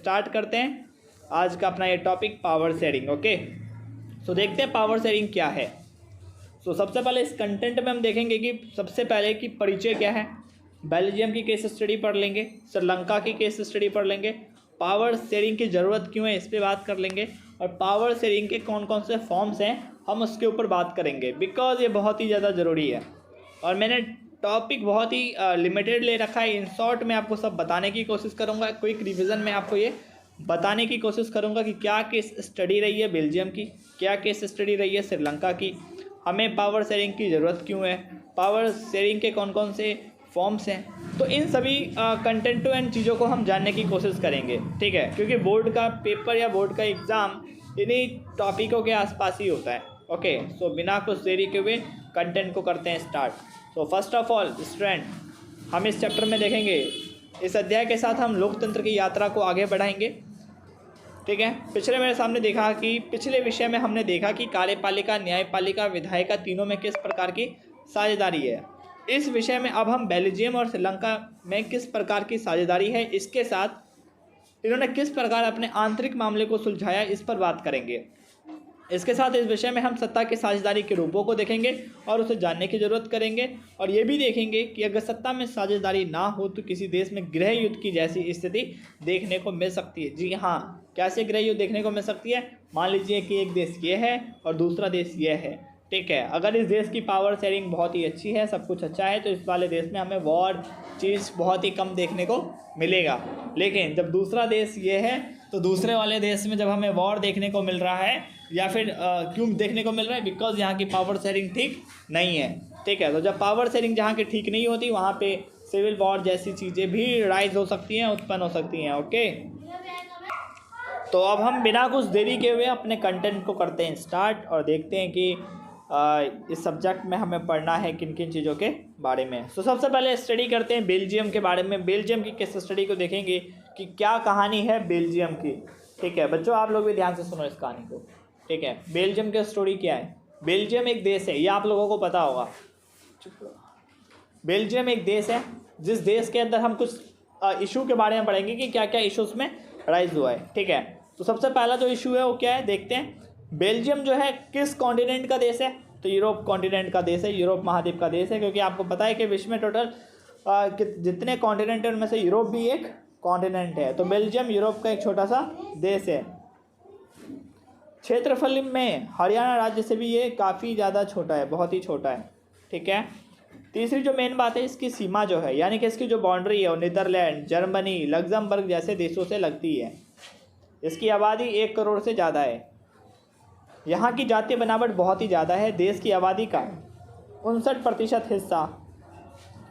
Start करते हैं आज का अपना ये टॉपिक पावर शेयरिंग। ओके, सो देखते हैं पावर शेयरिंग क्या है। सो सबसे पहले इस कंटेंट में हम देखेंगे कि सबसे पहले कि परिचय क्या है, बेल्जियम की केस स्टडी पढ़ लेंगे, श्रीलंका की केस स्टडी पढ़ लेंगे, पावर शेयरिंग की ज़रूरत क्यों है इस पर बात कर लेंगे, और पावर शेयरिंग के कौन कौन से फॉर्म्स हैं हम उसके ऊपर बात करेंगे, बिकॉज ये बहुत ही ज़्यादा ज़रूरी है। और मैंने टॉपिक बहुत ही लिमिटेड ले रखा है, इन शॉर्ट में आपको सब बताने की कोशिश करूँगा। क्विक रिविज़न में आपको ये बताने की कोशिश करूँगा कि क्या केस स्टडी रही है बेल्जियम की, क्या केस स्टडी रही है श्रीलंका की, हमें पावर शेयरिंग की ज़रूरत क्यों है, पावर शेयरिंग के कौन कौन से फॉर्म्स हैं। तो इन सभी कंटेंटों एंड चीज़ों को हम जानने की कोशिश करेंगे, ठीक है, क्योंकि बोर्ड का पेपर या बोर्ड का एग्ज़ाम इन्हीं टॉपिकों के आसपास ही होता है। ओके, सो बिना कुछ देरी के हुए कंटेंट को करते हैं start. So first of all student, हम इस चैप्टर में देखेंगे, इस अध्याय के साथ हम लोकतंत्र की यात्रा को आगे बढ़ाएंगे, ठीक है। पिछले मेरे सामने देखा कि पिछले विषय में हमने देखा कि कार्यपालिका, न्यायपालिका, विधायिका तीनों में किस प्रकार की साझेदारी है। इस विषय में अब हम बेल्जियम और श्रीलंका में किस प्रकार की साझेदारी है, इसके साथ इन्होंने किस प्रकार अपने आंतरिक मामले को सुलझाया, इस पर बात करेंगे। इसके साथ इस विषय में हम सत्ता की साझेदारी के रूपों को देखेंगे और उसे जानने की ज़रूरत करेंगे, और ये भी देखेंगे कि अगर सत्ता में साझेदारी ना हो तो किसी देश में गृह युद्ध की जैसी स्थिति देखने को मिल सकती है। जी हाँ, कैसे गृह युद्ध देखने को मिल सकती है, मान लीजिए कि एक देश ये है और दूसरा देश ये है, ठीक है। अगर इस देश की पावर शेयरिंग बहुत ही अच्छी है, सब कुछ अच्छा है, तो इस वाले देश में हमें वॉर चीज़ बहुत ही कम देखने को मिलेगा। लेकिन जब दूसरा देश ये है तो दूसरे वाले देश में जब हमें वॉर देखने को मिल रहा है, या फिर क्यों देखने को मिल रहा है, बिकॉज यहाँ की पावर शेयरिंग ठीक नहीं है, ठीक है। तो जब पावर शेयरिंग जहाँ की ठीक नहीं होती, वहाँ पे सिविल वॉर जैसी चीज़ें भी राइज हो सकती हैं, उत्पन्न हो सकती हैं। ओके, तो अब हम बिना कुछ देरी के हुए अपने कंटेंट को करते हैं स्टार्ट और देखते हैं कि इस सब्जेक्ट में हमें पढ़ना है किन किन चीज़ों के बारे में। तो सबसे पहले स्टडी करते हैं बेल्जियम के बारे में। बेल्जियम की केस स्टडी को देखेंगे कि क्या कहानी है बेल्जियम की, ठीक है। बच्चों आप लोग भी ध्यान से सुनो इस कहानी को, ठीक है। बेल्जियम की स्टोरी क्या है, बेल्जियम एक देश है, ये आप लोगों को पता होगा। बेल्जियम एक देश है जिस देश के अंदर हम कुछ इशू के बारे में पढ़ेंगे कि क्या क्या इशूज़ में राइज हुआ है, ठीक है। तो सबसे पहला जो इशू है वो क्या है, देखते हैं। बेल्जियम जो है किस कॉन्टिनेंट का देश है, तो यूरोप कॉन्टिनेंट का देश है, यूरोप महाद्वीप का देश है, क्योंकि आपको पता है कि विश्व में टोटल जितने कॉन्टिनेंट हैं उनमें से यूरोप भी एक कॉन्टिनेंट है। तो बेल्जियम यूरोप का एक छोटा सा देश है। क्षेत्रफल में हरियाणा राज्य से भी ये काफ़ी ज़्यादा छोटा है, बहुत ही छोटा है, ठीक है। तीसरी जो मेन बात है, इसकी सीमा जो है, यानी कि इसकी जो बाउंड्री है वो नीदरलैंड, जर्मनी, लग्जमबर्ग जैसे देशों से लगती है। इसकी आबादी 1 करोड़ से ज़्यादा है। यहाँ की जातीय बनावट बहुत ही ज़्यादा है। देश की आबादी का 59% हिस्सा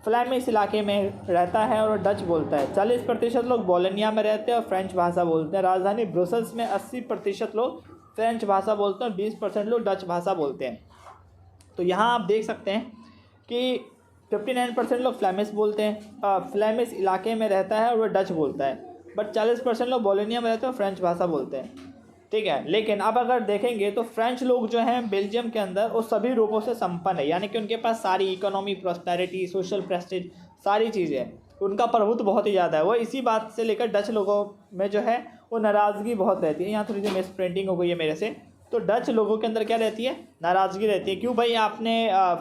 फ्लैमिश इलाके में रहता है और डच बोलता है। 40% लोग बोलोनिया में रहते हैं और फ्रेंच भाषा बोलते हैं। राजधानी ब्रुसेल्स में 80% लोग फ्रेंच भाषा बोलते हैं और 20% लोग डच भाषा बोलते हैं। तो यहाँ आप देख सकते हैं कि 59% लोग फ्लैमिश बोलते हैं, फ्लैमिश इलाके में रहता है और वह डच बोलता है, बट 40% लोग बोलोनिया में रहते हैं और फ्रेंच भाषा बोलते हैं, ठीक है। लेकिन अब अगर देखेंगे तो फ्रेंच लोग जो हैं बेल्जियम के अंदर वो सभी रूपों से संपन्न है, यानी कि उनके पास सारी इकोनॉमी, प्रॉस्पेरिटी, सोशल प्रेस्टीज, सारी चीज़ें, उनका प्रभुत्व बहुत ही ज़्यादा है। वो इसी बात से लेकर डच लोगों में जो है वो नाराज़गी बहुत रहती है। यहाँ थोड़ी सी मिस प्रिंटिंग हो गई है मेरे से। तो डच लोगों के अंदर क्या रहती है, नाराज़गी रहती है। क्यों भाई, आपने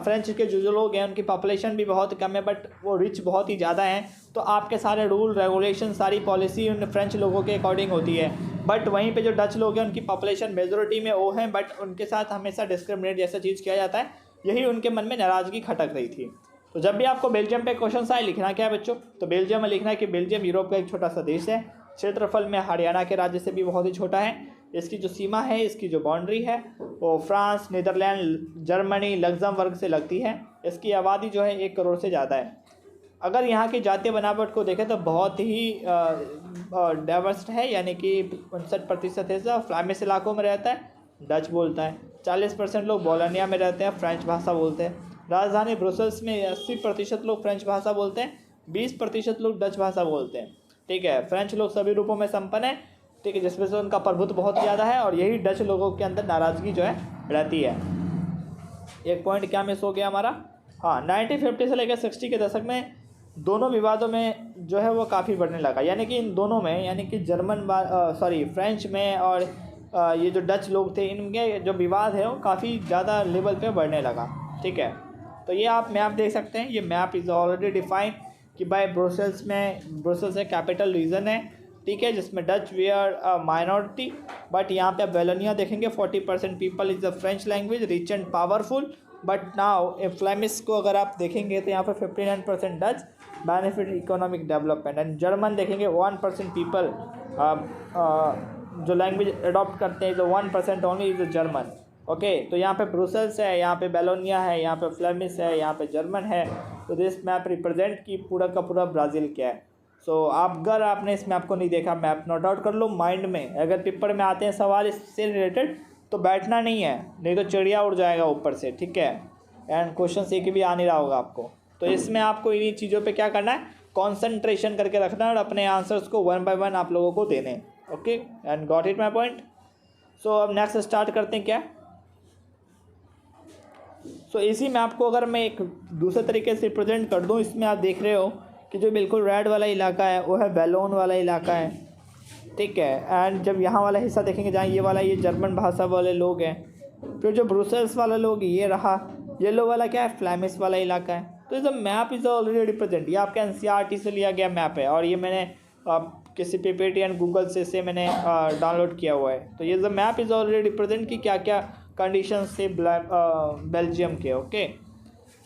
फ्रेंच के जो लोग हैं उनकी पॉपुलेशन भी बहुत कम है, बट वो रिच बहुत ही ज़्यादा हैं, तो आपके सारे रूल रेगुलेशन, सारी पॉलिसी उन फ्रेंच लोगों के अकॉर्डिंग होती है। बट वहीं पे जो डच लोग हैं उनकी पॉपुलेशन मेजोरिटी में वो हैं, बट उनके साथ हमेशा डिस्क्रिमिनेट जैसा चीज़ किया जाता है। यही उनके मन में नाराज़गी खटक रही थी। तो जब भी आपको बेल्जियम पे क्वेश्चन आए, लिखना क्या है बच्चों, तो बेल्जियम में लिखना है कि बेल्जियम यूरोप का एक छोटा सा देश है। क्षेत्रफल में हरियाणा के राज्य से भी बहुत ही छोटा है। इसकी जो सीमा है, इसकी जो बाउंड्री है वो फ्रांस, नीदरलैंड, जर्मनी, लग्जमबर्ग से लगती है। इसकी आबादी जो है 1 करोड़ से ज़्यादा है। अगर यहाँ की जातीय बनावट को देखें तो बहुत ही डाइवर्स है, यानी कि 59% हिस्सा फ्लैमिश इलाकों में रहता है, डच बोलता है। 40% लोग बोलोनिया में रहते हैं, फ्रेंच भाषा बोलते हैं। राजधानी ब्रुसेल्स में 80% लोग फ्रेंच भाषा बोलते हैं, 20% लोग डच भाषा बोलते हैं, ठीक है। फ्रेंच लोग सभी रूपों में संपन्न है, ठीक है, जिसमें से उनका प्रभुत्व बहुत ज़्यादा है, और यही डच लोगों के अंदर नाराज़गी जो है रहती है। एक पॉइंट क्या मिस हो गया हमारा, हाँ, 1950 से लेकर 60 के दशक में दोनों विवादों में जो है वो काफ़ी बढ़ने लगा, यानी कि इन दोनों में, यानी कि फ्रेंच में और ये जो डच लोग थे, इनके जो विवाद है वो काफ़ी ज़्यादा लेवल पे बढ़ने लगा। ठीक है, तो ये आप मैप देख सकते हैं, ये मैप इज़ ऑलरेडी डिफाइंड कि भाई ब्रुसेल्स एक कैपिटल रीजन है, ठीक है, जिसमें Dutch we are minority, but यहाँ पे आप वेलोनिया देखेंगे 40% people is the French language, rich and powerful. But now Flemish को अगर आप देखेंगे तो यहाँ पे 59% Dutch, benefit economic development, and German देखेंगे 1% पीपल जो लैंग्वेज अडॉप्ट करते हैं, जो 1% ओनली इज़ जर्मन। ओके, तो यहाँ पे ब्रुसेल्स है, यहाँ पे बेलोनिया है, यहाँ पे फ्लेमिश है, यहाँ पे जर्मन है। तो दिस मैप रिप्रेजेंट की पूरा का पूरा ब्राज़ील क्या है। सो अगर आपने इस मैप को नहीं देखा, मैप नोट आउट कर लो माइंड में, अगर पेपर में आते हैं सवाल इससे रिलेटेड तो बैठना नहीं है, नहीं तो चिड़िया उड़ जाएगा ऊपर से। ठीक है, एंड क्वेश्चन एक भी आ नहीं रहा होगा आपको। तो इसमें आपको इन्हीं चीज़ों पे क्या करना है, कॉन्सेंट्रेशन करके रखना है और अपने आंसर्स को 1 बाय 1 आप लोगों को देने। Okay, and got it my point. So अब नेक्स्ट स्टार्ट करते हैं क्या। सो इसी मैप को अगर मैं एक दूसरे तरीके से रिप्रेजेंट कर दूं, इसमें आप देख रहे हो कि जो बिल्कुल रेड वाला इलाका है वो है वैलोन वाला इलाका है। ठीक है, एंड जब यहाँ वाला हिस्सा देखेंगे जहाँ ये वाला, ये जर्मन भाषा वाले लोग हैं। फिर जो ब्रुसेल्स वाला लोग, ये रहा येलो वाला क्या है, फ्लैमिश वाला इलाका है। तो इस मैप इज़ ऑलरेडी रिप्रेजेंट, ये आपके एनसीईआरटी से लिया गया मैप है, और ये मैंने किसी पीपीटी एंड गूगल से मैंने डाउनलोड किया हुआ है। तो ये the map is already represent कि क्या क्या कंडीशंस थे बेल्जियम के। ओके,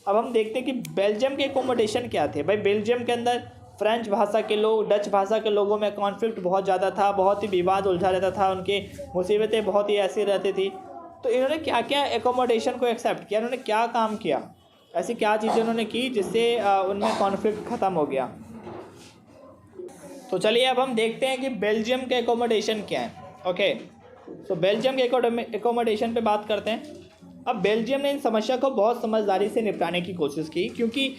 अब हम देखते हैं कि बेल्जियम के एकोमोडेशन क्या थे। भाई बेल्जियम के अंदर फ्रेंच भाषा के लोग, डच भाषा के लोगों में कॉन्फ्लिक्ट बहुत ज़्यादा था, बहुत ही विवाद उलझा रहता था, उनकी मुसीबतें बहुत ही ऐसी रहती थी। तो इन्होंने क्या क्या एकोमोडेशन को एक्सेप्ट किया, इन्होंने क्या काम किया, ऐसी क्या चीज़ें उन्होंने की जिससे उनमें कॉन्फ्लिक्ट ख़त्म हो गया। तो चलिए अब हम देखते हैं कि बेल्जियम के एकोमोडेशन क्या है। ओके, तो बेल्जियम के एकोमोडेशन पे बात करते हैं। अब बेल्जियम ने इन समस्या को बहुत समझदारी से निपटाने की कोशिश की, क्योंकि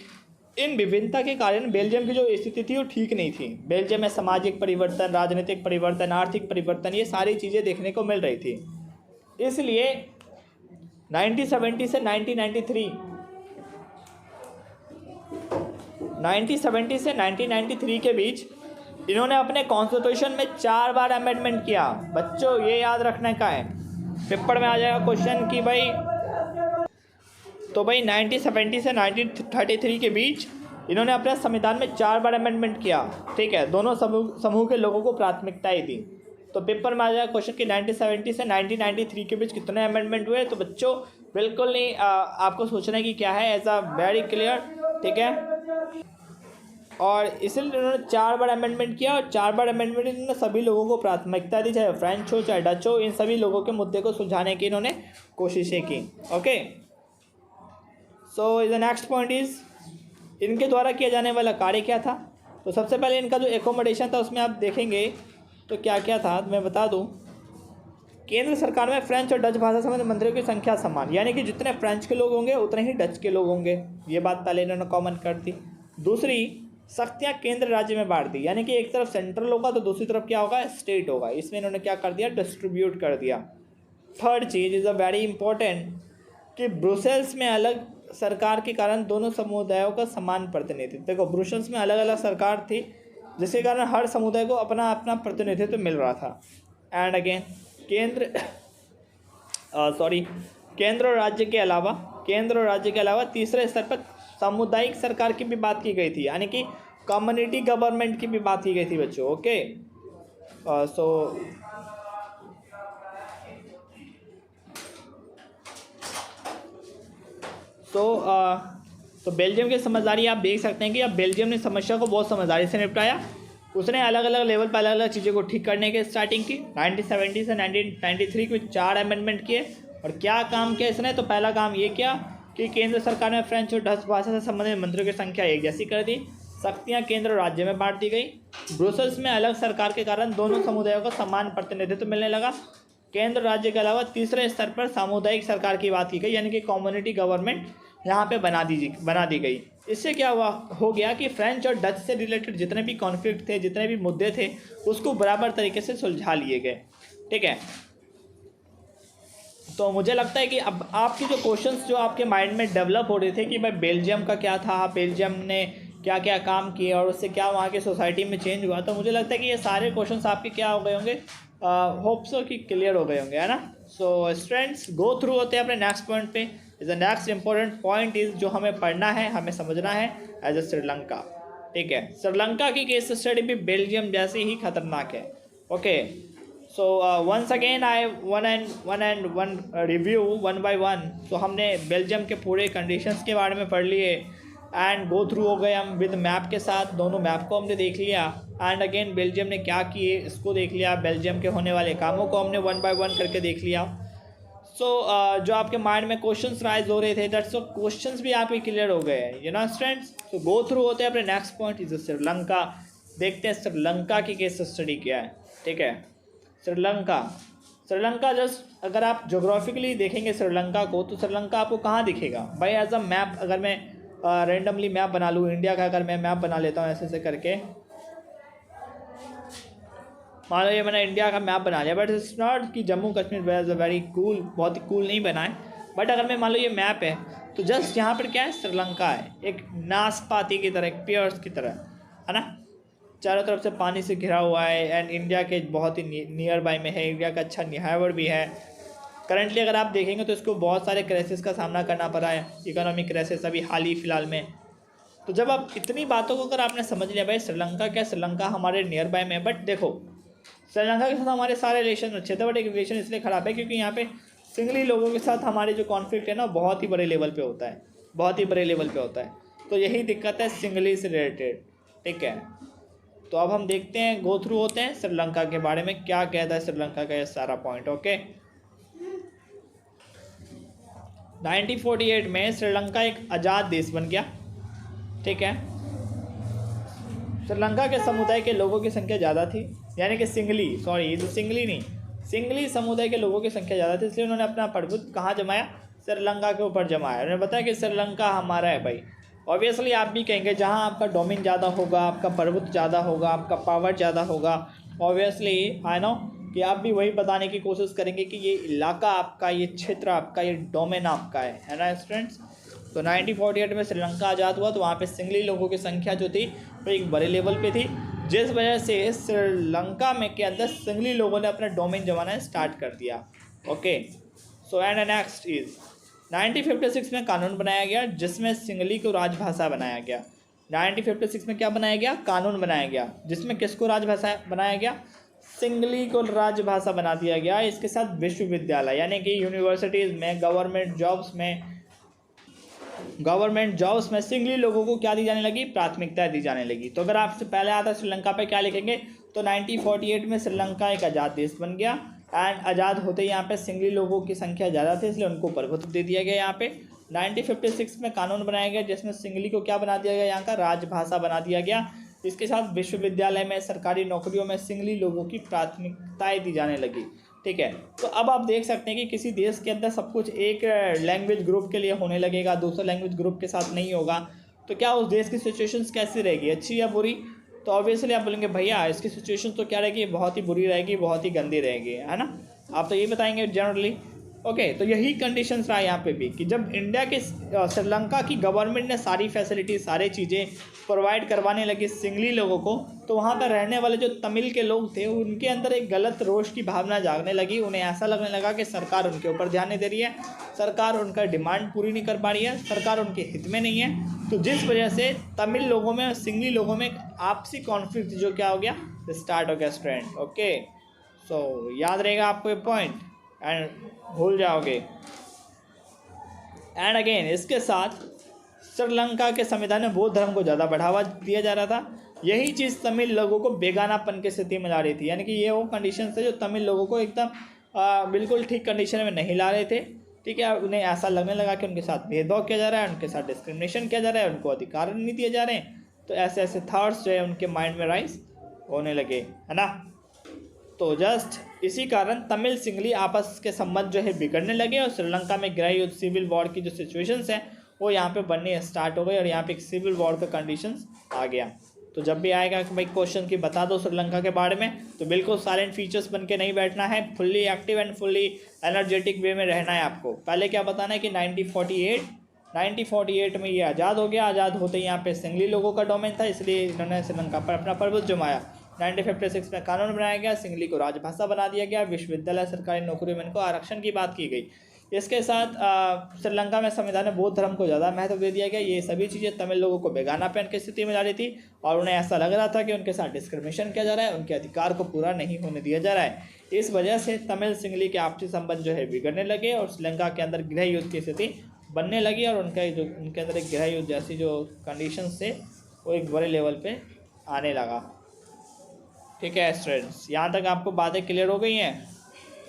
इन विभिन्नता के कारण बेल्जियम की जो स्थिति थी वो ठीक नहीं थी। बेल्जियम में सामाजिक परिवर्तन, राजनीतिक परिवर्तन, आर्थिक परिवर्तन, ये सारी चीज़ें देखने को मिल रही थी। इसलिए 1970 से 1993 के बीच इन्होंने अपने कॉन्स्टिट्यूशन में 4 बार अमेंडमेंट किया। बच्चों ये याद रखने का है, पेपर में आ जाएगा क्वेश्चन कि भाई, तो भाई 1970 से 1933 के बीच इन्होंने अपने संविधान में 4 बार अमेंडमेंट किया। ठीक है, दोनों समूह के लोगों को प्राथमिकताएं दी। तो पेपर में आ जाएगा क्वेश्चन कि 1970 से 1993 के बीच कितने अमेंडमेंट हुए। तो बच्चों बिल्कुल नहीं आपको सोचना है कि क्या है, एज अ वेरी क्लियर। ठीक है, और इसलिए उन्होंने 4 बार अमेंडमेंट किया, और 4 बार अमेंडमेंट इन्होंने सभी लोगों को प्राथमिकता दी, चाहे फ्रेंच हो चाहे डच हो, इन सभी लोगों के मुद्दे को सुलझाने की इन्होंने कोशिशें की। Okay, so the next point is इनके द्वारा किया जाने वाला कार्य क्या था। तो सबसे पहले इनका जो एकोमोडेशन था उसमें आप देखेंगे तो क्या क्या था, तो मैं बता दूं। केंद्र सरकार में फ्रेंच और डच भाषा संबंधी मंत्रियों की संख्या समान, यानी कि जितने फ्रेंच के लोग होंगे उतने ही डच के लोग होंगे, ये बात पहले इन्होंने कॉमन कर दी। दूसरी, शक्तियाँ केंद्र राज्य में बांट दी, यानी कि एक तरफ सेंट्रल होगा तो दूसरी तरफ क्या होगा, स्टेट होगा। इसमें इन्होंने क्या कर दिया, डिस्ट्रीब्यूट कर दिया। Third cheese is a very important कि ब्रुसेल्स में अलग सरकार के कारण दोनों समुदायों का समान प्रतिनिधित्व। देखो ब्रुसेल्स में अलग अलग सरकार थी, जिसके कारण हर समुदाय को अपना अपना प्रतिनिधित्व मिल रहा था। एंड अगेन केंद्र और राज्य के अलावा तीसरे स्तर पर सामुदायिक सरकार की भी बात की गई थी, यानी कि कम्युनिटी गवर्नमेंट की भी बात की गई थी बच्चों। ओके, तो बेल्जियम की समझदारी आप देख सकते हैं कि अब बेल्जियम ने समस्या को बहुत समझदारी से निपटाया। उसने अलग अलग लेवल पर अलग अलग चीज़ों को ठीक करने की स्टार्टिंग की। 1970 से 1993 के 4 अमेंडमेंट किए। और क्या काम किया इसने, तो पहला काम ये किया कि केंद्र सरकार ने फ्रेंच और डच भाषा से संबंधित मंत्रियों की संख्या एक जैसी कर दी। शक्तियाँ केंद्र और राज्य में बांट दी गई। ब्रुसेल्स में अलग सरकार के कारण दोनों समुदायों को समान प्रतिनिधित्व मिलने लगा। केंद्र राज्य के अलावा तीसरे स्तर पर सामुदायिक सरकार की बात की गई, यानी कि कम्युनिटी गवर्नमेंट यहाँ पे बना दी गई। इससे क्या हो गया कि फ्रेंच और डच से रिलेटेड जितने भी कॉन्फ्लिक्ट थे, जितने भी मुद्दे थे, उसको बराबर तरीके से सुलझा लिए गए। ठीक है, तो मुझे लगता है कि अब आपकी जो क्वेश्चंस जो आपके माइंड में डेवलप हो रहे थे कि भाई बेल्जियम का क्या था, बेल्जियम ने क्या क्या काम किए और उससे क्या वहाँ की सोसाइटी में चेंज हुआ। तो मुझे लगता है कि ये सारे क्वेश्चंस आपके क्या हो गए होंगे, होप सो कि क्लियर हो गए होंगे, है ना। सो स्टूडेंट्स गो थ्रू होते हैं अपने नेक्स्ट पॉइंट पे। Is the next important point is जो हमें पढ़ना है, हमें समझना है एज ए श्रीलंका। ठीक है, श्रीलंका की केस स्टडी भी बेल्जियम जैसी ही खतरनाक है। Okay, so once again I one review one by one. So हमने बेल्जियम के पूरे कंडीशंस के बारे में पढ़ लिए एंड गो थ्रू हो गए हम विद मैप के साथ, दोनों मैप को हमने देख लिया एंड अगेन बेल्जियम ने क्या किए इसको देख लिया, बेल्जियम के होने वाले कामों को हमने वन बाय वन करके देख लिया। सो जो आपके माइंड में क्वेश्चंस राइज हो रहे थे दैट्स सो क्वेश्चंस भी आपके क्लियर हो गए हैं, you know students. So go through होते हैं अपने नेक्स्ट पॉइंट इज श्रीलंका। देखते हैं श्रीलंका की केस स्टडी क्या है। ठीक है, श्रीलंका जस्ट अगर आप जोग्राफिकली देखेंगे श्रीलंका को तो श्रीलंका आपको कहाँ दिखेगा भाई। एज अ मैप अगर मैं रेंडमली मैप बना लूँ इंडिया का, अगर मैं मैप बना लेता हूँ ऐसे करके, मान लो ये मैंने इंडिया का मैप बना लिया, बट इट्स नॉट कि जम्मू कश्मीर वेरी कूल, बहुत ही कूल नहीं बना है। बट अगर मैं मान लो ये मैप है तो जस्ट यहाँ पर क्या है, श्रीलंका है, एक नाशपाती की तरह, एक पियर्स की तरह, है ना। चारों तरफ से पानी से घिरा हुआ है एंड इंडिया के बहुत ही नियर बाय में है, इंडिया का अच्छा निहावर भी है। करंटली अगर आप देखेंगे तो इसको बहुत सारे क्राइसिस का सामना करना पड़ा है, इकोनॉमिक क्राइसिस अभी हाल ही फिलहाल में। तो जब आप इतनी बातों को अगर आपने समझ लिया भाई श्रीलंका क्या, श्रीलंका हमारे नियर बाय में है, बट देखो श्रीलंका के साथ हमारे सारे रिलेशन अच्छे थे, बट एक रिलेशन इसलिए ख़राब है क्योंकि यहाँ पे सिंगली लोगों के साथ हमारे जो कॉन्फ्लिक्ट है ना बहुत ही बड़े लेवल पे होता है, बहुत ही बड़े लेवल पे होता है। तो यही दिक्कत है सिंगली से रिलेटेड। ठीक है, तो अब हम देखते हैं, गो थ्रू होते हैं श्रीलंका के बारे में, क्या कहता है श्रीलंका का ये सारा पॉइंट। ओके, 1948 में श्रीलंका एक आज़ाद देश बन गया। ठीक है, श्रीलंका के समुदाय के लोगों की संख्या ज़्यादा थी, यानी कि सिंगली समुदाय के लोगों की संख्या ज़्यादा थी, इसलिए उन्होंने अपना प्रभुत्व कहाँ जमाया, श्रीलंका के ऊपर जमाया। उन्होंने बताया कि श्रीलंका हमारा है भाई। ऑब्वियसली आप भी कहेंगे जहाँ आपका डोमेन ज़्यादा होगा, आपका प्रभुत्व ज़्यादा होगा, आपका पावर ज़्यादा होगा, ऑब्वियसली आई नो कि आप भी वही बताने की कोशिश करेंगे कि ये इलाका आपका, ये क्षेत्र आपका, ये डोमेन आपका है ना स्टूडेंट्स। तो 1948 में श्रीलंका आज़ाद हुआ तो वहाँ पे सिंगली लोगों की संख्या जो थी वो एक बड़े लेवल पे थी, जिस वजह से श्रीलंका में के अंदर सिंगली लोगों ने अपना डोमेन जमाना स्टार्ट कर दिया। Okay, so and next is 1956 में कानून बनाया गया जिसमें सिंगली को राजभाषा बनाया गया। 1956 में क्या बनाया गया, कानून बनाया गया जिसमें किसको राजभाषा बनाया गया, सिंगली को राजभाषा बना दिया गया। इसके साथ विश्वविद्यालय यानी कि यूनिवर्सिटीज़ में, गवर्नमेंट जॉब्स में सिंगली लोगों को क्या दी जाने लगी, प्राथमिकता दी जाने लगी। तो अगर आपसे पहले आता श्रीलंका पे क्या लिखेंगे तो 1948 में श्रीलंका एक आज़ाद देश बन गया एंड आज़ाद होते ही यहाँ पे सिंगली लोगों की संख्या ज़्यादा थी इसलिए उनको प्रभुत्व दे दिया गया। यहाँ पे 1956 में कानून बनाया गया जिसमें सिंगली को क्या बना दिया गया, यहाँ का राजभाषा बना दिया गया। इसके साथ विश्वविद्यालय में, सरकारी नौकरियों में सिंगली लोगों की प्राथमिकताएँ दी जाने लगी। ठीक है, तो अब आप देख सकते हैं कि किसी देश के अंदर सब कुछ एक लैंग्वेज ग्रुप के लिए होने लगेगा, दूसरे लैंग्वेज ग्रुप के साथ नहीं होगा, तो क्या उस देश की सिचुएशंस कैसी रहेगी, अच्छी या बुरी। तो ऑब्वियसली आप बोलेंगे भैया इसकी सिचुएशन तो क्या रहेगी, बहुत ही बुरी रहेगी, बहुत ही गंदी रहेगी, है ना, आप तो ये बताएंगे जनरली। ओके, तो यही कंडीशंस रहा यहाँ पे भी कि जब इंडिया के श्रीलंका की गवर्नमेंट ने सारी फैसिलिटी, सारी चीज़ें प्रोवाइड करवाने लगी सिंगली लोगों को, तो वहाँ पर रहने वाले जो तमिल के लोग थे उनके अंदर एक गलत रोष की भावना जागने लगी। उन्हें ऐसा लगने लगा कि सरकार उनके ऊपर ध्यान नहीं दे रही है, सरकार उनका डिमांड पूरी नहीं कर पा रही है, सरकार उनके हित में नहीं है। तो जिस वजह से तमिल लोगों में, सिंगली लोगों में आपसी कॉन्फ्लिक्ट जो क्या हो गया, स्टार्ट हो गया स्टूडेंट। ओके, सो याद रहेगा आपको ये पॉइंट एंड भूल जाओगे। एंड अगेन इसके साथ श्रीलंका के संविधान में बौद्ध धर्म को ज़्यादा बढ़ावा दिया जा रहा था। यही चीज़ तमिल लोगों को बेगानापन की स्थिति में ला रही थी, यानी कि ये वो कंडीशन थे जो तमिल लोगों को एकदम बिल्कुल ठीक कंडीशन में नहीं ला रहे थे। ठीक है, उन्हें ऐसा लगने लगा कि उनके साथ भेदभाव किया जा रहा है, उनके साथ डिस्क्रिमिनेशन किया जा रहा है, उनको अधिकार नहीं दिए जा रहे हैं। तो ऐसे ऐसे थॉट्स जो है उनके माइंड में राइज होने लगे, है ना। तो जस्ट इसी कारण तमिल सिंगली आपस के संबंध जो है बिगड़ने लगे और श्रीलंका में गृह युद्ध, सिविल वॉर की जो सिचुएशंस हैं वो यहाँ पे बनने स्टार्ट हो गई और यहाँ पे एक सिविल वॉर का कंडीशंस आ गया। तो जब भी आएगा कि भाई क्वेश्चन की बता दो श्रीलंका के बारे में, तो बिल्कुल साइलेंट फीचर्स बन के नहीं बैठना है, fully active and fully energetic way में रहना है आपको। पहले क्या बताना है कि 1948 1948 में ये आज़ाद हो गया। आज़ाद होते ही यहाँ पे सिंगली लोगों का डोमेन था, इसलिए इन्होंने श्रीलंका पर अपना प्रभुत्व जमाया। 1956 में कानून बनाया गया, सिंगली को राजभाषा बना दिया गया। विश्वविद्यालय सरकारी नौकरी में इनको आरक्षण की बात की गई। इसके साथ श्रीलंका में संविधान में बौद्ध धर्म को ज़्यादा महत्व दे दिया गया। ये सभी चीज़ें तमिल लोगों को बेगानापन की स्थिति में ला रही थी और उन्हें ऐसा लग रहा था कि उनके साथ डिस्क्रिमिनेशन किया जा रहा है, उनके अधिकार को पूरा नहीं होने दिया जा रहा है। इस वजह से तमिल सिंगली के आपसी संबंध जो है बिगड़ने लगे और श्रीलंका के अंदर गृह युद्ध की स्थिति बनने लगी और उनके अंदर एक गृह युद्ध जैसी जो कंडीशंस थे वो एक बड़े लेवल पे आने लगा। ठीक है स्टूडेंट्स, यहाँ तक आपको बातें क्लियर हो गई हैं?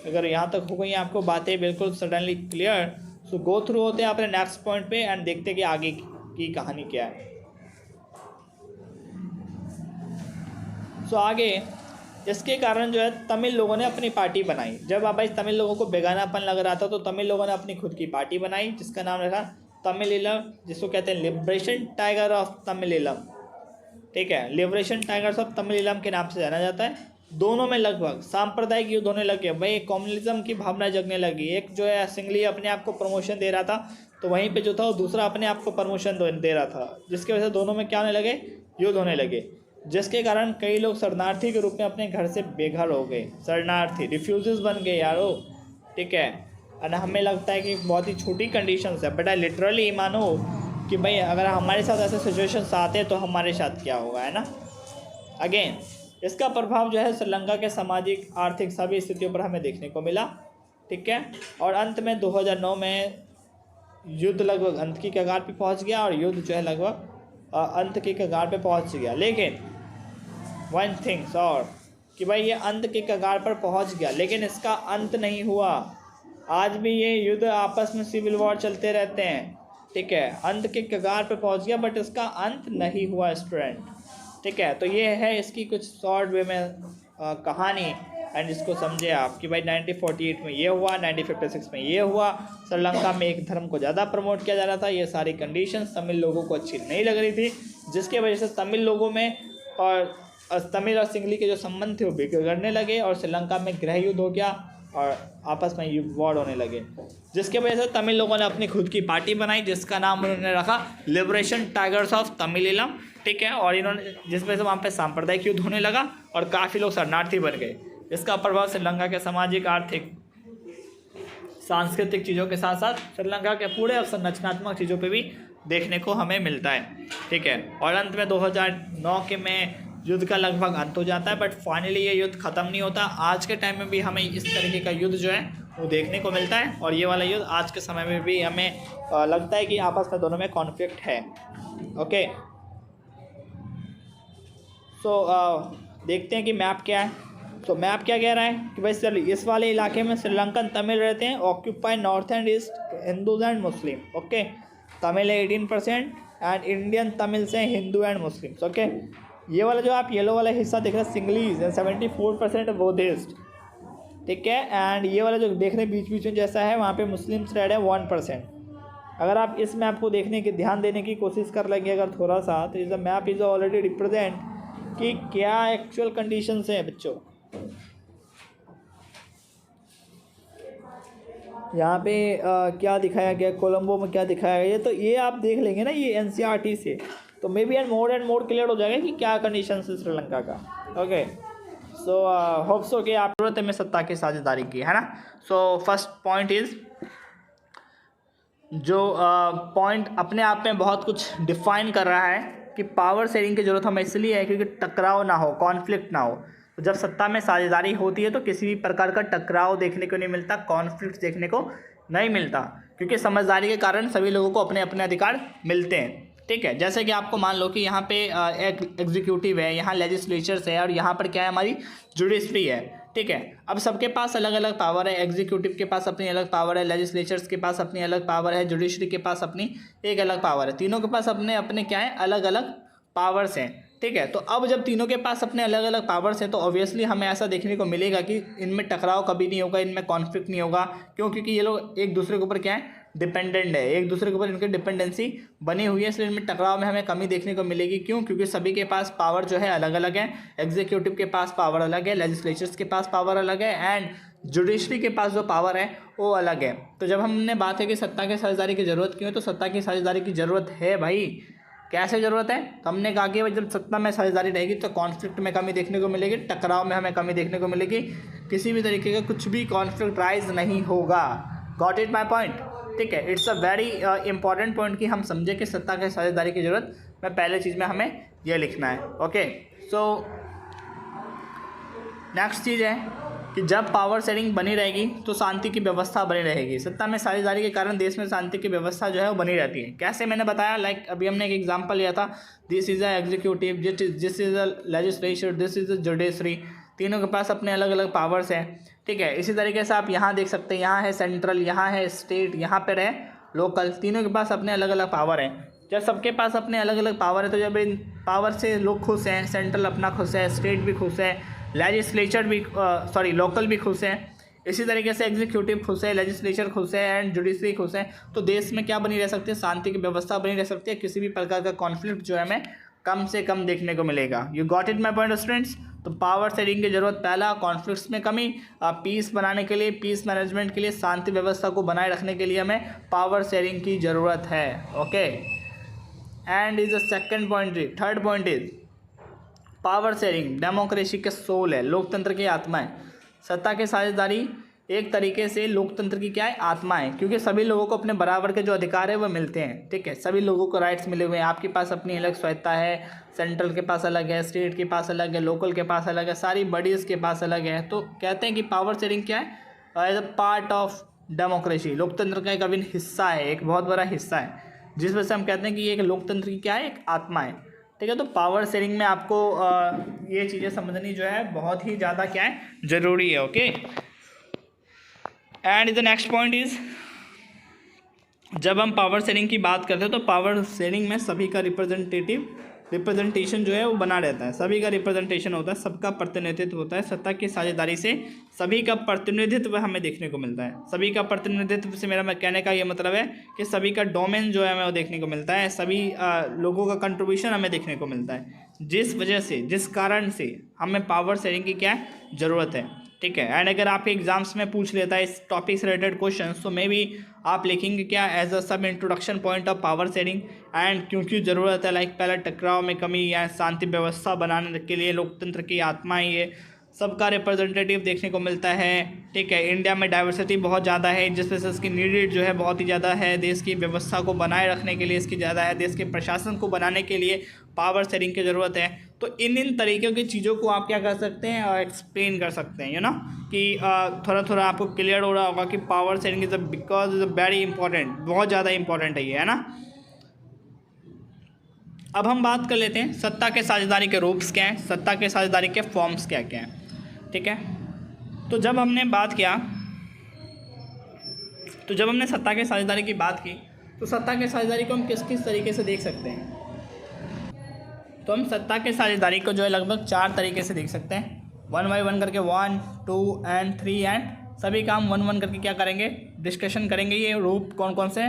अगर यहाँ तक हो गई हैं आपको बातें बिल्कुल सडनली क्लियर, सो गो थ्रू होते हैं अपने नेक्स्ट पॉइंट पे एंड देखते हैं कि आगे की कहानी क्या है। सो आगे इसके कारण जो है तमिल लोगों ने अपनी पार्टी बनाई। जब भाई तमिल लोगों को बेगानापन लग रहा था तो तमिल लोगों ने अपनी खुद की पार्टी बनाई जिसका नाम रखा तमिलीलम, जिसको कहते हैं लिबरेशन टाइगर ऑफ तमिलीलम। ठीक है, लिबरेशन टाइगर्स ऑफ तमिलीलम के नाम से जाना जाता है। दोनों में लगभग सांप्रदायिक युद्ध होने लगे, भाई कम्युनिज्म की भावना जगने लगी। एक जो है सिंगली अपने आप को प्रमोशन दे रहा था तो वहीं पे जो था वो दूसरा अपने आप को प्रमोशन दे रहा था, जिसकी वजह से दोनों में क्या होने लगे, युद्ध होने लगे, जिसके कारण कई लोग शरणार्थी के रूप में अपने घर से बेघर हो गए। शरणार्थी रिफ्यूजीज बन गए यारो। ठीक है, और हमें लगता है कि बहुत ही छोटी कंडीशंस है, बट आई लिटरली मानो कि भाई अगर हमारे साथ ऐसे सिचुएशंस आते हैं तो हमारे साथ क्या होगा, है ना। अगेन इसका प्रभाव जो है श्रीलंका के सामाजिक आर्थिक सभी स्थितियों पर हमें देखने को मिला। ठीक है, और अंत में 2009 में युद्ध लगभग अंत की कगार पे पहुंच गया और युद्ध जो है लगभग अंत की कगार पे पहुंच गया। लेकिन वन थिंग्स और कि भाई ये अंत की कगार पर पहुंच गया लेकिन इसका अंत नहीं हुआ। आज भी ये युद्ध आपस में सिविल वॉर चलते रहते हैं। ठीक है, अंत के कगार पर पहुंच गया बट इसका अंत नहीं हुआ स्टूडेंट। ठीक है, तो ये है इसकी कुछ शॉर्ट वे में कहानी एंड इसको समझे आप कि भाई 1948 में ये हुआ, 1956 में ये हुआ। श्रीलंका में एक धर्म को ज़्यादा प्रमोट किया जा रहा था। ये सारी कंडीशंस तमिल लोगों को अच्छी नहीं लग रही थी, जिसके वजह से तमिल लोगों में और तमिल और सिंगली के जो संबंध थे वो बिगड़ने लगे और श्रीलंका में गृह युद्ध हो गया और आपस में वॉर होने लगे, जिसके वजह से तमिल लोगों ने अपनी खुद की पार्टी बनाई जिसका नाम उन्होंने रखा लिबरेशन टाइगर्स ऑफ तमिलीलम। ठीक है, और इन्होंने जिस वजह से वहाँ पे सांप्रदायिक युद्ध होने लगा और काफ़ी लोग शरणार्थी बन गए। इसका प्रभाव श्रीलंका के सामाजिक आर्थिक सांस्कृतिक चीज़ों के साथ साथ श्रीलंका के पूरे अवसंरचनात्मक चीज़ों पे भी देखने को हमें मिलता है। ठीक है, और अंत में 2009 के में युद्ध का लगभग अंत हो जाता है, बट फाइनली ये युद्ध ख़त्म नहीं होता। आज के टाइम में भी हमें इस तरीके का युद्ध जो है वो देखने को मिलता है और ये वाला युद्ध आज के समय में भी हमें लगता है कि आपस में दोनों में कॉन्फ्लिक्ट है। ओके, सो देखते हैं कि मैप क्या है। तो मैप क्या कह रहा है कि भाई सर इस वाले इलाके में श्रीलंकन तमिल रहते हैं, occupy north and east Hindus and Muslim. Okay, Tamil है 18% एंड इंडियन तमिल से हिंदू एंड मुस्लिम्स। ओके, ये वाला जो आप येलो वाला हिस्सा देख रहे हैं सिंगलीज एंड 74% बुद्धिस्ट। ठीक है, एंड ये वाला जो देख रहे हैं बीच बीच में जैसा है वहाँ पे मुस्लिम्स रह रहे हैं 1%। अगर आप इस मैप को देखने की ध्यान देने की कोशिश कर लेंगे अगर थोड़ा सा, तो इस मैप इज़ ऑलरेडी रिप्रेजेंट कि क्या एक्चुअल कंडीशंस हैं बच्चों। यहाँ पे क्या दिखाया गया, कोलंबो में क्या दिखाया गया, तो ये आप देख लेंगे ना ये NCERT से, तो may be and more clear हो जाएगा कि क्या कंडीशन है श्रीलंका का। ओके, सो होप सो कि आप जरूरत में सत्ता की साझेदारी की है ना। सो फर्स्ट पॉइंट इज़ जो पॉइंट अपने आप में बहुत कुछ डिफाइन कर रहा है कि पावर शेयरिंग की ज़रूरत हमें इसलिए है क्योंकि टकराव ना हो, कॉन्फ्लिक्ट ना हो। तो जब सत्ता में साझेदारी होती है तो किसी भी प्रकार का टकराव देखने को नहीं मिलता, कॉन्फ्लिक्ट देखने को नहीं मिलता, क्योंकि समझदारी के कारण सभी लोगों को अपने अपने अधिकार मिलते हैं। ठीक है, जैसे कि आपको मान लो कि यहाँ पे एक एग्जीक्यूटिव है, यहाँ लेजिस्लेचर्स है और यहाँ पर क्या है हमारी जुडिशरी है। ठीक है, अब सबके पास अलग अलग पावर है। एग्जीक्यूटिव के पास अपनी अलग पावर है, लेजिस्लेचर्स के पास अपनी अलग पावर है, जुडिशरी के पास अपनी एक अलग पावर है। तीनों के पास अपने अपने क्या है अलग अलग पावर्स हैं। ठीक है। तो अब जब तीनों के पास अपने अलग अलग पावर्स हैं तो ऑब्वियसली हमें ऐसा देखने को मिलेगा कि इनमें टकराव कभी नहीं होगा, इनमें कॉन्फ्लिक्ट नहीं होगा। क्यों? क्योंकि ये लोग एक दूसरे के ऊपर क्या है, डिपेंडेंट है, एक दूसरे के ऊपर इनकी डिपेंडेंसी बनी हुई है, इसलिए इनमें टकराव में हमें कमी देखने को मिलेगी। क्यों? क्योंकि सभी के पास पावर जो है अलग अलग है। एग्जीक्यूटिव के पास पावर अलग है, लेजिस्लेचर्स के पास पावर अलग है, एंड जुडिशरी के पास जो पावर है वो अलग है। तो जब हमने बात है कि सत्ता की साझेदारी की ज़रूरत क्यों है, तो सत्ता की साझेदारी की ज़रूरत है भाई। कैसे ज़रूरत है? तो हमने कहा कि जब सत्ता में साझेदारी रहेगी तो कॉन्फ्लिक्ट में कमी देखने को मिलेगी, टकराव में हमें कमी देखने को मिलेगी, किसी भी तरीके का कुछ भी कॉन्फ्लिक्ट राइज नहीं होगा। Got it my point? ठीक है, it's a very important point कि हम समझे कि सत्ता की साझेदारी की ज़रूरत में पहले चीज़ में हमें यह लिखना है। ओके, सो नेक्स्ट चीज़ है कि जब पावर शेयरिंग बनी रहेगी तो शांति की व्यवस्था बनी रहेगी। सत्ता में साझेदारी के कारण देश में शांति की व्यवस्था जो है वो बनी रहती है। कैसे? मैंने बताया, लाइक अभी हमने एक एग्जांपल लिया था, this is a executive, this is a legislature, this is a judiciary. तीनों के पास अपने अलग अलग पावर्स हैं। ठीक है, इसी तरीके से आप यहाँ देख सकते हैं, यहाँ है सेंट्रल, यहाँ है स्टेट, यहाँ पर है लोकल। तीनों के पास अपने अलग अलग पावर हैं। जब सबके पास अपने अलग अलग पावर है तो जब इन पावर से लोग खुश हैं, सेंट्रल अपना खुश है, स्टेट भी खुश है, लेजिस्लेचर भी लोकल भी खुश है, इसी तरीके से एग्जीक्यूटिव खुश है, लेजिस्लेचर खुश है, एंड जुडिशरी खुश है, तो देश में क्या बनी रह सकती है? शांति की व्यवस्था बनी रह सकती है। किसी भी प्रकार का कॉन्फ्लिक्ट जो है हमें कम से कम देखने को मिलेगा। You got it my point students? तो पावर शेयरिंग की जरूरत, पहला कॉन्फ्लिक्ट्स में कमी, पीस बनाने के लिए, पीस मैनेजमेंट के लिए, शांति व्यवस्था को बनाए रखने के लिए हमें पावर शेयरिंग की ज़रूरत है। Okay, and is the second point. Third point is power sharing democracy के सोल है, लोकतंत्र की आत्मा है। सत्ता की साझेदारी एक तरीके से लोकतंत्र की क्या है? आत्मा है, क्योंकि सभी लोगों को अपने बराबर के जो अधिकार है वो मिलते हैं। ठीक है, सभी लोगों को राइट्स मिले हुए हैं। आपके पास अपनी अलग स्वायत्ता है, सेंट्रल के पास अलग है, स्टेट के पास अलग है, लोकल के पास अलग है, सारी बॉडीज़ के पास अलग है। तो कहते हैं कि पावर शेयरिंग क्या है? As a part of democracy, लोकतंत्र का एक अभिन्न हिस्सा है, एक बहुत बड़ा हिस्सा है, जिस वजह से हम कहते हैं कि ये एक लोकतंत्र की क्या है? एक आत्मा है। ठीक है, तो पावर शेयरिंग में आपको ये चीज़ें समझनी जो है बहुत ही ज़्यादा क्या है? ज़रूरी है। Okay, and the next point is, जब हम पावर शेयरिंग की बात करते हैं तो पावर शेयरिंग में सभी का रिप्रेजेंटेशन जो है वो बना रहता है। सभी का रिप्रेजेंटेशन होता है, सबका प्रतिनिधित्व होता है। सत्ता की साझेदारी से सभी का प्रतिनिधित्व हमें देखने को मिलता है। सभी का प्रतिनिधित्व से मेरा कहने का ये मतलब है कि सभी का डोमेन जो है हमें वो देखने को मिलता है, सभी लोगों का कंट्रीब्यूशन हमें देखने को मिलता है, जिस वजह से, जिस कारण से हमें पावर शेयरिंग की क्या ज़रूरत है। ठीक है, एंड अगर आपके एग्जाम्स में पूछ लेता है इस टॉपिक से रिलेटेड क्वेश्चन, तो मे बी आप लिखेंगे क्या? एज अ सब introduction point of power sharing, and क्योंकि ज़रूरत है, लाइक पहला टकराव में कमी या शांति व्यवस्था बनाने के लिए लोकतंत्र की आत्मा ही है, सबका रिप्रेजेंटेटिव देखने को मिलता है। ठीक है, इंडिया में डाइवर्सिटी बहुत ज़्यादा है, जिस वजह से इसकी नीडेड जो है बहुत ही ज़्यादा है। देश की व्यवस्था को बनाए रखने के लिए इसकी ज़्यादा है, देश के प्रशासन को बनाने के लिए पावर शेयरिंग की ज़रूरत है। तो इन तरीक़ों की चीज़ों को आप क्या कर सकते हैं? एक्सप्लेन कर सकते हैं, यू नो, कि थोड़ा थोड़ा आपको क्लियर हो रहा होगा कि power sharing is because is very important, बहुत ज़्यादा इंपॉर्टेंट है ये, है ना। अब हम बात कर लेते हैं सत्ता के साझेदारी के रूप्स क्या हैं, सत्ता के साझेदारी के फॉर्म्स क्या क्या हैं। ठीक है, तो जब हमने सत्ता के साझेदारी की बात की तो सत्ता के साझेदारी को हम किस किस तरीके से देख सकते हैं? तो हम सत्ता के साझेदारी को जो है लगभग 4 तरीके से देख सकते हैं। 1 बाय 1 करके 1, 2 एंड 3, एंड सभी काम 1 1 करके क्या करेंगे? डिस्कशन करेंगे, ये रूप कौन कौन से,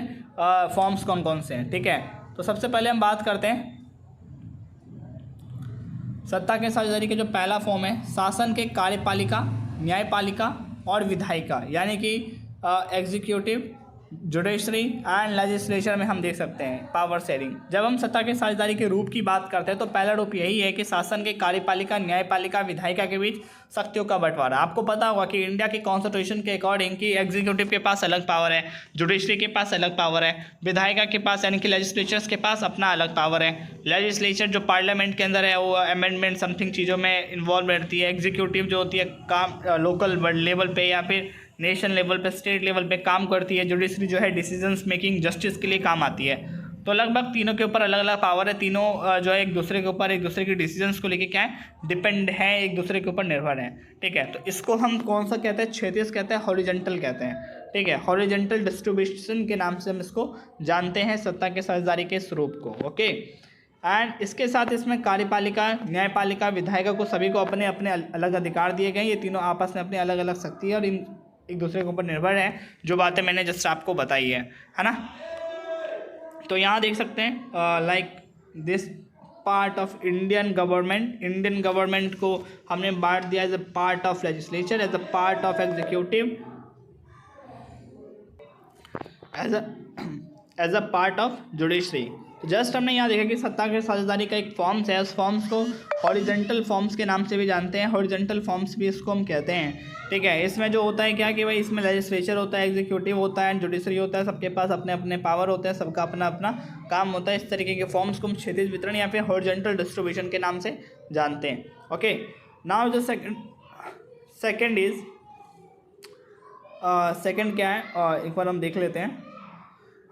फॉर्म्स कौन कौन से हैं। ठीक है, तो सबसे पहले हम बात करते हैं सत्ता के साझेदारी के जो पहला फॉर्म है, शासन के कार्यपालिका, न्यायपालिका और विधायिका, यानी कि एग्जीक्यूटिव, जुडिशरी एंड लेजिस्लेचर में हम देख सकते हैं पावर शेयरिंग। जब हम सत्ता के साझेदारी के रूप की बात करते हैं तो पहला रूप यही है कि शासन के कार्यपालिका, न्यायपालिका, विधायिका के बीच शक्तियों का बंटवारा। आपको पता होगा कि इंडिया के कॉन्स्टिट्यूशन के अकॉर्डिंग कि एग्जीक्यूटिव के पास अलग पावर है, जुडिशरी के पास अलग पावर है, विधायिका के पास यानी कि लेजिस्लेचर्स के पास अपना अलग पावर है। लेजिस्लेचर जो पार्लियामेंट के अंदर है वो अमेंडमेंट समथिंग चीज़ों में इन्वॉल्व रहती है। एग्जीक्यूटिव जो होती है काम लोकल लेवल पे या फिर नेशन लेवल पे, स्टेट लेवल पे काम करती है। जुडिशरी जो है डिसीजंस मेकिंग, जस्टिस के लिए काम आती है। तो लगभग तीनों के ऊपर अलग अलग पावर है। तीनों जो है एक दूसरे के ऊपर, एक दूसरे के डिसीजंस को लेके क्या है, डिपेंड है, एक दूसरे के ऊपर निर्भर है। ठीक है, तो इसको हम कौन सा कहते हैं? क्षैतिज कहते हैं, हॉरिजॉन्टल कहते हैं। ठीक है, हॉरिजॉन्टल डिस्ट्रीब्यूशन के नाम से हम इसको जानते हैं सत्ता के साझेदारी के स्वरूप को। ओके, एंड इसके साथ इसमें कार्यपालिका, न्यायपालिका, विधायिका को सभी को अपने अपने अलग अधिकार दिए गए। ये तीनों आपस में अपनी अलग अलग शक्ति है और इन एक दूसरे के ऊपर निर्भर है, जो बातें मैंने जस्ट आपको बताई है ना। तो यहाँ देख सकते हैं like this part of Indian government को हमने बांट दिया as a part of legislature, as a part of executive, as a part of judiciary. Just हमने यहाँ देखा कि सत्ता की साझेदारी का एक फॉर्म्स है, उस फॉर्म्स को हॉरिजेंटल फॉर्म्स के नाम से भी जानते हैं, हॉरिजेंटल फॉर्म्स भी इसको हम कहते हैं। ठीक है, इसमें जो होता है क्या कि भाई इसमें लेजिस्लेचर होता है, एग्जीक्यूटिव होता है, जुडिशरी होता है, सबके पास अपने अपने पावर होते हैं, सबका अपना अपना काम होता है। इस तरीके के फॉर्म्स को हम क्षैतिज वितरण या फिर हॉरिजेंटल डिस्ट्रीब्यूशन के नाम से जानते हैं। ओके, नाउ जो सेकंड इज सेकंड क्या है, एक बार हम देख लेते हैं।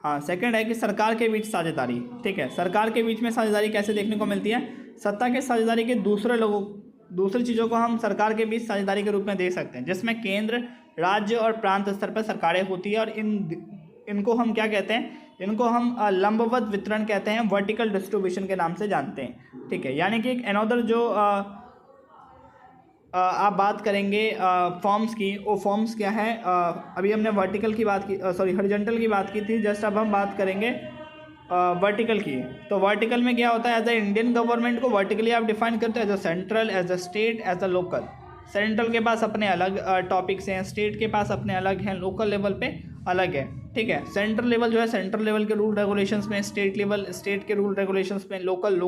हाँ, सेकंड है कि सरकार के बीच साझेदारी। ठीक है, सरकार के बीच में साझेदारी कैसे देखने को मिलती है? सत्ता के साझेदारी के दूसरी चीज़ों को हम सरकार के बीच साझेदारी के रूप में देख सकते हैं, जिसमें केंद्र, राज्य और प्रांत स्तर पर सरकारें होती है और इनको हम क्या कहते हैं? इनको हम लंबवत वितरण कहते हैं, वर्टिकल डिस्ट्रीब्यूशन के नाम से जानते हैं। ठीक है, यानी कि एक अनदर जो आप बात करेंगे फॉर्म्स की, वो फॉर्म्स क्या है? अभी हमने वर्टिकल की बात की, हॉरिजॉन्टल की बात की थी, जस्ट अब हम बात करेंगे वर्टिकल की। तो वर्टिकल में क्या होता है? एज अ इंडियन गवर्नमेंट को वर्टिकली आप डिफाइन करते हैं as a central, as a state, as a local. Central के पास अपने अलग टॉपिक्स हैं, स्टेट के पास अपने अलग हैं, लोकल लेवल पे अलग है। ठीक है, सेंट्रल लेवल जो है सेंट्रल लेवल के रूल रेगुलेशंस में, स्टेट के रूल रेगुलेशंस में, लोकल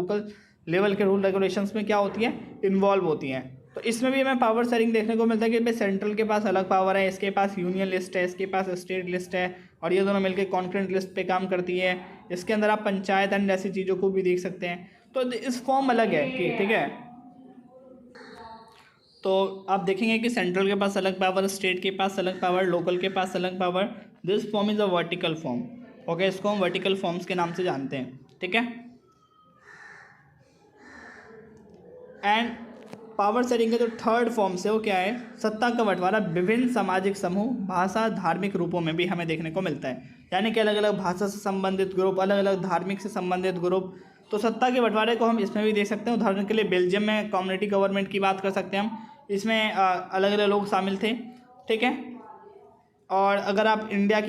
लेवल के रूल रेगुलेशंस में क्या होती है? इन्वॉल्व होती हैं। तो इसमें भी हमें पावर शेयरिंग देखने को मिलता है कि भाई सेंट्रल के पास अलग पावर है, इसके पास यूनियन लिस्ट है, इसके पास स्टेट लिस्ट है, और ये दोनों मिलकर कॉन्करेंट लिस्ट पे काम करती है। इसके अंदर आप पंचायत एंड ऐसी चीज़ों को भी देख सकते हैं। तो इस फॉर्म अलग है कि ठीक है, तो आप देखेंगे कि सेंट्रल के पास अलग पावर, स्टेट के पास अलग पावर, लोकल के पास अलग power. This form is a vertical form. Okay, इसको हम वर्टिकल फॉर्म्स के नाम से जानते हैं। ठीक है, एंड पावर शेयरिंग का जो थर्ड फॉर्म्स है वो क्या है? सत्ता का बंटवारा विभिन्न सामाजिक समूह, भाषा, धार्मिक रूपों में भी हमें देखने को मिलता है। यानी कि अलग अलग भाषा से संबंधित ग्रुप, अलग अलग धार्मिक से संबंधित ग्रुप। तो सत्ता के बंटवारे को हम इसमें भी देख सकते हैं। उदाहरण के लिए बेल्जियम में कम्युनिटी गवर्नमेंट की बात कर सकते हैं हम, इसमें अलग अलग लोग शामिल थे। ठीक है, और अगर इंडिया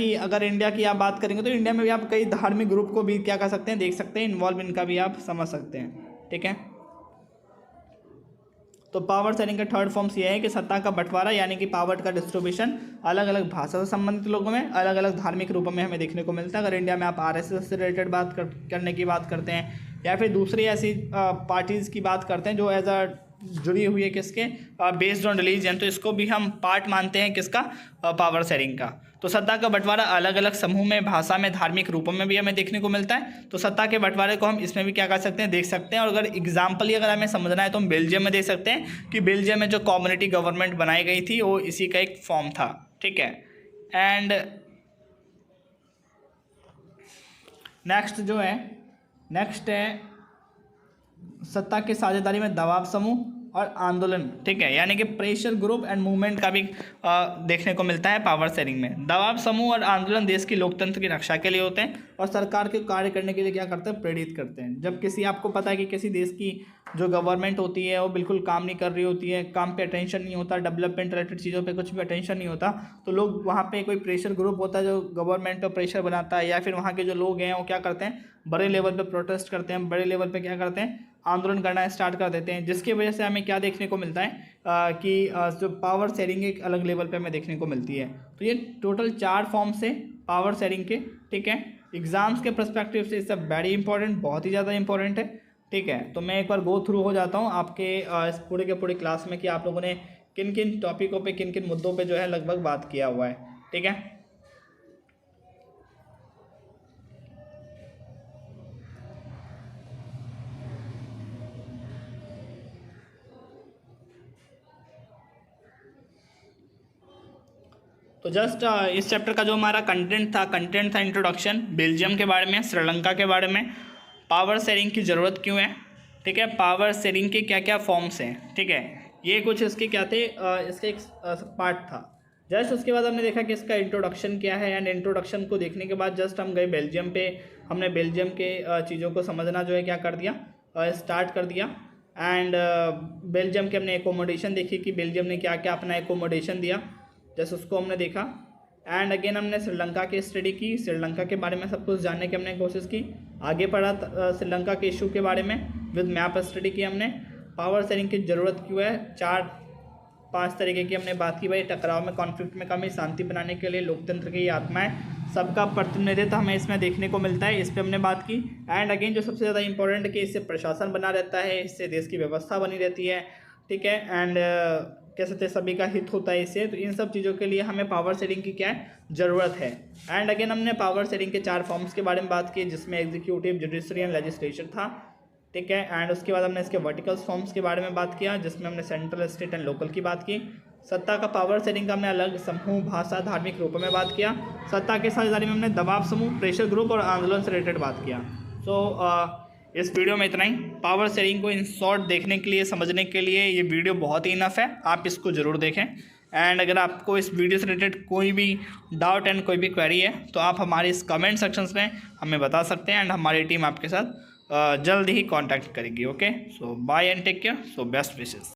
की आप बात करेंगे तो इंडिया में भी आप कई धार्मिक ग्रुप को भी क्या कर सकते हैं? देख सकते हैं, इन्वॉल्व इनका भी आप समझ सकते हैं। ठीक है, तो पावर शेयरिंग का थर्ड फॉर्म्स ये है कि सत्ता का बंटवारा यानी कि पावर का डिस्ट्रीब्यूशन अलग अलग भाषा से संबंधित लोगों में, अलग अलग धार्मिक रूपों में हमें देखने को मिलता है। अगर इंडिया में आप आरएसएस से रिलेटेड करने की बात करते हैं या फिर दूसरी ऐसी पार्टीज़ की बात करते हैं जो एज अ जुड़ी हुई है किसके? बेस्ड ऑन रिलीजन, तो इसको भी हम पार्ट मानते हैं किसका? पावर शेयरिंग का। तो सत्ता का बंटवारा अलग अलग समूह में, भाषा में, धार्मिक रूपों में भी हमें देखने को मिलता है। तो सत्ता के बंटवारे को हम इसमें भी क्या कर सकते हैं? देख सकते हैं। और अगर एग्जाम्पली अगर हमें समझना है तो हम बेल्जियम में देख सकते हैं कि बेल्जियम में जो कम्युनिटी गवर्नमेंट बनाई गई थी वो इसी का एक फॉर्म था। ठीक है, एंड नेक्स्ट है सत्ता की साझेदारी में दबाव समूह और आंदोलन। ठीक है, यानी कि प्रेशर ग्रुप एंड मूवमेंट का भी देखने को मिलता है पावर शेयरिंग में। दबाव समूह और आंदोलन देश की लोकतंत्र की रक्षा के लिए होते हैं और सरकार के कार्य करने के लिए क्या करते हैं? प्रेरित करते हैं। जब आपको पता है कि किसी देश की जो गवर्नमेंट होती है वो बिल्कुल काम नहीं कर रही होती है, काम पे अटेंशन नहीं होता, डेवलपमेंट रिलेटेड चीज़ों पे कुछ भी अटेंशन नहीं होता, तो लोग वहाँ पे कोई प्रेशर ग्रुप होता है जो गवर्नमेंट पर प्रेशर बनाता है, या फिर वहाँ के जो लोग हैं वो क्या करते हैं? बड़े लेवल पे प्रोटेस्ट करते हैं, बड़े लेवल पे क्या करते हैं? आंदोलन करना स्टार्ट कर देते हैं, जिसकी वजह से हमें क्या देखने को मिलता है कि जो पावर शेयरिंग एक अलग लेवल पे हमें देखने को मिलती है। तो ये टोटल 4 फॉर्म्स है पावर शेयरिंग के। ठीक है, एग्जाम्स के पर्सपेक्टिव से इट्स वेरी इंपॉर्टेंट, बहुत ही ज़्यादा इंपॉर्टेंट है। ठीक है, तो मैं एक बार गो थ्रू हो जाता हूँ आपके इस पूरे के पूरे क्लास में कि आप लोगों ने किन किन टॉपिकों पे, किन किन मुद्दों पे जो है लगभग बात किया हुआ है। ठीक है, तो जस्ट इस चैप्टर का जो हमारा कंटेंट था इंट्रोडक्शन, बेल्जियम के बारे में, श्रीलंका के बारे में, पावर शेयरिंग की ज़रूरत क्यों है। ठीक है, पावर शेयरिंग के क्या क्या फॉर्म्स हैं। ठीक है, ये कुछ इसके क्या थे, इसका एक पार्ट था। जस्ट उसके बाद हमने देखा कि इसका इंट्रोडक्शन क्या है, एंड इंट्रोडक्शन को देखने के बाद जस्ट हम गए बेल्जियम पे, हमने बेल्जियम के चीज़ों को समझना जो है क्या कर दिया, स्टार्ट कर दिया। एंड बेल्जियम के हमने एकोमोडेशन देखी कि बेल्जियम ने क्या क्या अपना एकोमोडेशन दिया, जैसे उसको हमने देखा। एंड अगेन हमने श्रीलंका की स्टडी की, श्रीलंका के बारे में सब कुछ जानने की हमने कोशिश की, आगे पढ़ा श्रीलंका के इशू के बारे में, विद मैप स्टडी की हमने। पावर शेयरिंग की ज़रूरत क्यों है, 4-5 तरीके की हमने बात की भाई, टकराव में, कॉन्फ्लिक्ट में कमी, शांति बनाने के लिए, लोकतंत्र की आत्माएं, सबका प्रतिनिधित्व हमें इसमें देखने को मिलता है, इस पर हमने बात की। एंड अगेन जो सबसे ज़्यादा इंपॉर्टेंट कि इससे प्रशासन बना रहता है, इससे देश की व्यवस्था बनी रहती है, ठीक है। एंड कह सकते हैं सभी का हित होता है इससे। तो इन सब चीज़ों के लिए हमें पावर शेयरिंग की क्या है, ज़रूरत है। एंड अगेन हमने पावर शेयरिंग के 4 फॉर्म्स के बारे में बात की, जिसमें एग्जीक्यूटिव, जुडिशरी एंड लेजिस्लेचर था, ठीक है। एंड उसके बाद हमने इसके वर्टिकल फॉर्म्स के बारे में बात किया, जिसमें हमने सेंट्रल, स्टेट एंड लोकल की बात की। सत्ता का पावर शेयरिंग का हमने अलग समूह, भाषा, धार्मिक रूपों में बात किया। सत्ता के साझेदारी में हमने दबाव समूह, प्रेशर ग्रुप और आंदोलन से रिलेटेड बात किया। सो इस वीडियो में इतना ही। पावर शेयरिंग को इन शॉर्ट देखने के लिए, समझने के लिए ये वीडियो बहुत ही इनफ है, आप इसको ज़रूर देखें। एंड अगर आपको इस वीडियो से रिलेटेड कोई भी डाउट एंड कोई भी क्वेरी है तो आप हमारे इस कमेंट सेक्शंस में हमें बता सकते हैं, एंड हमारी टीम आपके साथ जल्द ही कांटेक्ट करेगी। Okay, so bye and take care, so best wishes.